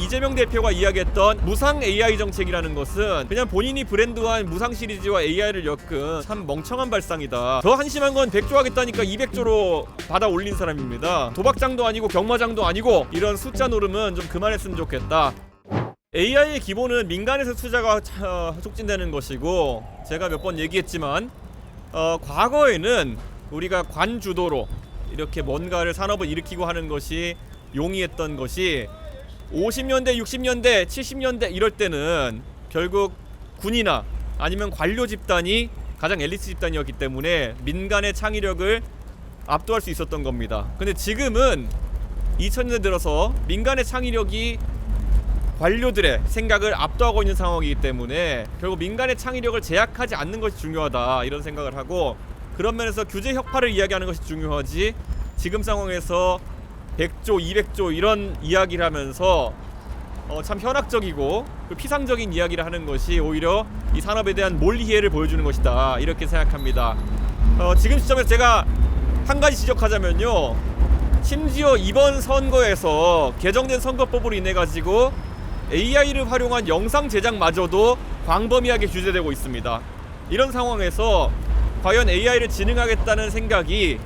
이재명 대표가 이야기했던 무상 AI 정책이라는 것은 그냥 본인이 브랜드화한 무상 시리즈와 AI를 엮은 참 멍청한 발상이다. 더 한심한 건 100조 하겠다니까 200조로 받아 올린 사람입니다. 도박장도 아니고 경마장도 아니고 이런 숫자 노름은 좀 그만했으면 좋겠다. AI의 기본은 민간에서 투자가 촉진되는 것이고, 제가 몇 번 얘기했지만 과거에는 우리가 관주도로 이렇게 뭔가를 산업을 일으키고 하는 것이 용이했던 것이 50년대, 60년대, 70년대 이럴 때는 결국 군이나 아니면 관료 집단이 가장 엘리트 집단이었기 때문에 민간의 창의력을 압도할 수 있었던 겁니다. 근데 지금은 2000년대 들어서 민간의 창의력이 관료들의 생각을 압도하고 있는 상황이기 때문에 결국 민간의 창의력을 제약하지 않는 것이 중요하다, 이런 생각을 하고, 그런 면에서 규제 혁파를 이야기하는 것이 중요하지, 지금 상황에서 100조, 200조 이런 이야기를 하면서 참 현학적이고 피상적인 이야기를 하는 것이 오히려 이 산업에 대한 몰이해를 보여주는 것이다, 이렇게 생각합니다. 지금 시점에서 제가 한 가지 지적하자면요, 심지어 이번 선거에서 개정된 선거법으로 인해 가지고 AI를 활용한 영상 제작마저도 광범위하게 규제되고 있습니다. 이런 상황에서 과연 AI를 진흥하겠다는 생각이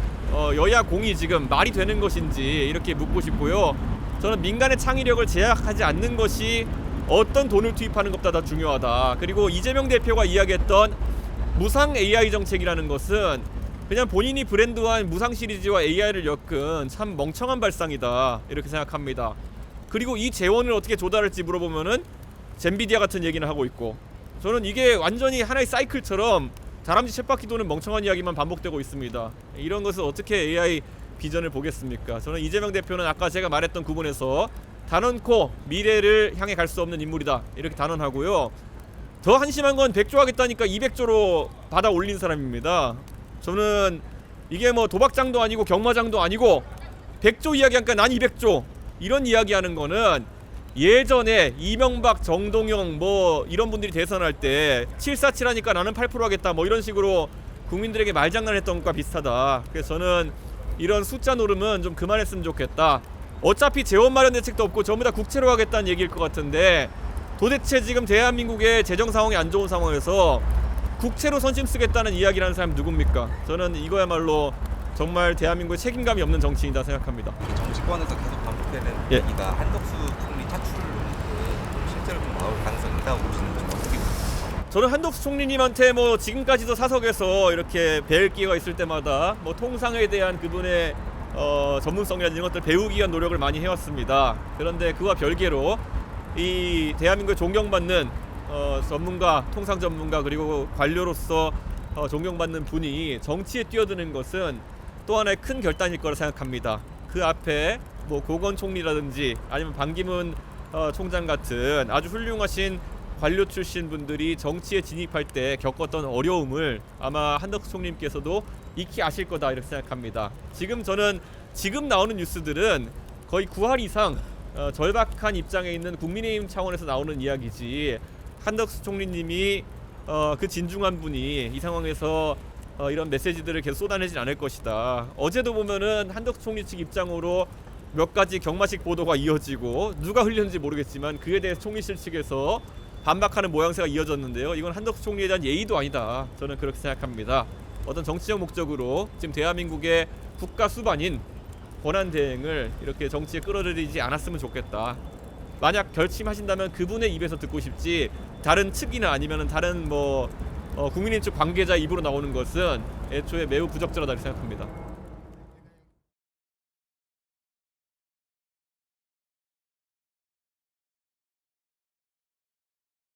여야 공이 지금 말이 되는 것인지 이렇게 묻고 싶고요. 저는 민간의 창의력을 제약하지 않는 것이 어떤 돈을 투입하는 것보다 더 중요하다. 그리고 이재명 대표가 이야기했던 무상 AI 정책이라는 것은 그냥 본인이 브랜드화한 무상 시리즈와 AI를 엮은 참 멍청한 발상이다, 이렇게 생각합니다. 그리고 이 재원을 어떻게 조달할지 물어보면은 젠비디아 같은 얘기는 하고 있고, 저는 이게 완전히 하나의 사이클처럼 다람쥐 쳇바퀴 도는 멍청한 이야기만 반복되고 있습니다. 이런 것을 어떻게 AI 비전을 보겠습니까? 저는 이재명 대표는 아까 제가 말했던 구분에서 단언코 미래를 향해 갈 수 없는 인물이다, 이렇게 단언하고요. 더 한심한 건 100조 하겠다니까 200조로 받아 올린 사람입니다. 저는 이게 뭐 도박장도 아니고 경마장도 아니고 100조 이야기하니까 난 200조 이런 이야기하는 거는 예전에 이명박, 정동영 뭐 이런 분들이 대선할 때 747 하니까 나는 8% 하겠다 뭐 이런 식으로 국민들에게 말장난했던 것과 비슷하다. 그래서 저는 이런 숫자 노름은 좀 그만했으면 좋겠다. 어차피 재원 마련 대책도 없고 전부 다 국채로 하겠다는 얘기일 것 같은데, 도대체 지금 대한민국의 재정 상황이 안 좋은 상황에서 국채로 선심 쓰겠다는 이야기를 하는 사람이 누굽니까? 저는 이거야말로 정말 대한민국의 책임감이 없는 정치인이다 생각합니다. 정치권에서 계속 반복되는 얘기가 한덕수 총리 차출론이 실제로 좀 나올 가능성이 있다고 보시는지 어떻게 보세요? 저는 한덕수 총리님한테 뭐 지금까지도 사석에서 이렇게 뵐 기회가 있을 때마다 뭐 통상에 대한 그분의 전문성이라든지 이런 것들 배우기 위한 노력을 많이 해왔습니다. 그런데 그와 별개로 이 대한민국에 존경받는 전문가, 통상 전문가 그리고 관료로서 존경받는 분이 정치에 뛰어드는 것은 또 하나의 큰 결단일 거라 생각합니다. 그 앞에 뭐 고건 총리라든지 아니면 반기문 총장 같은 아주 훌륭하신 관료 출신 분들이 정치에 진입할 때 겪었던 어려움을 아마 한덕수 총리님께서도 익히 아실 거다, 이렇게 생각합니다. 저는 지금 나오는 뉴스들은 거의 9할 이상 절박한 입장에 있는 국민의힘 차원에서 나오는 이야기지, 한덕수 총리님이 그 진중한 분이 이 상황에서 이런 메시지들을 계속 쏟아내진 않을 것이다. 어제도 보면은 한덕수 총리 측 입장으로 몇 가지 경마식 보도가 이어지고 누가 흘렸는지 모르겠지만 그에 대해서 총리실 측에서 반박하는 모양새가 이어졌는데요. 이건 한덕수 총리에 대한 예의도 아니다, 저는 그렇게 생각합니다. 어떤 정치적 목적으로 지금 대한민국의 국가 수반인 권한 대행을 이렇게 정치에 끌어들이지 않았으면 좋겠다. 만약 결심하신다면 그분의 입에서 듣고 싶지, 다른 측이나 아니면 다른 국민인 측 관계자 입으로 나오는 것은 애초에 매우 부적절하다고 생각합니다.